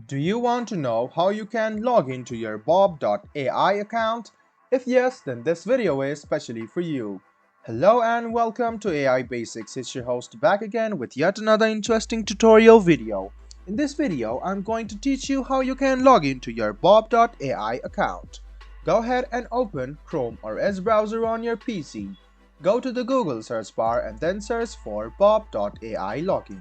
Do you want to know how you can log into your bob.ai account? If yes, then this video is specially for you. Hello and welcome to AI Basics. It's your host back again with yet another interesting tutorial video. In this video, I'm going to teach you how you can log into your bob.ai account. Go ahead and open Chrome or Edge browser on your PC. Go to the Google search bar and then search for bob.ai login.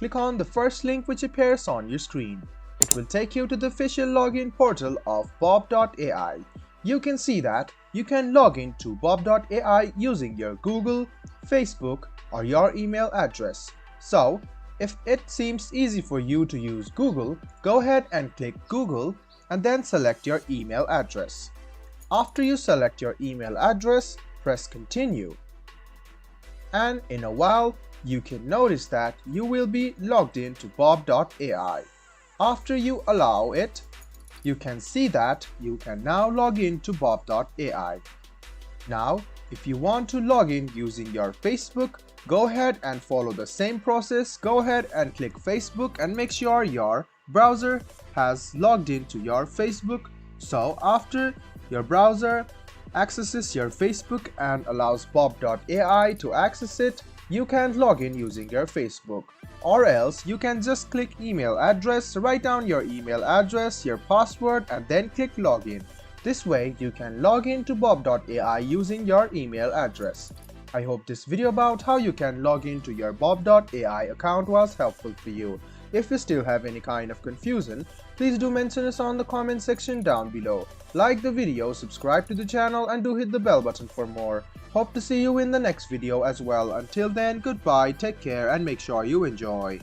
Click on the first link which appears on your screen. It will take you to the official login portal of bob.ai. You can see that you can log into bob.ai using your Google, Facebook, or your email address. So, if it seems easy for you to use Google, go ahead and click Google and then select your email address. After you select your email address, press continue. And in a while, you can notice that you will be logged into bob.ai. After you allow it, you can see that you can now log into bob.ai. Now, if you want to log in using your Facebook, go ahead and follow the same process. Go ahead and click Facebook and make sure your browser has logged into your Facebook. So after your browser accesses your Facebook and allows bob.ai to access it, you can log in using your Facebook. Or else you can just click email address, write down your email address, your password, and then click login. This way you can log into bob.ai using your email address. I hope this video about how you can log into your bob.ai account was helpful for you. If you still have any kind of confusion, please do mention us on the comment section down below. Like the video, subscribe to the channel, and do hit the bell button for more. Hope to see you in the next video as well. Until then, goodbye, take care, and make sure you enjoy.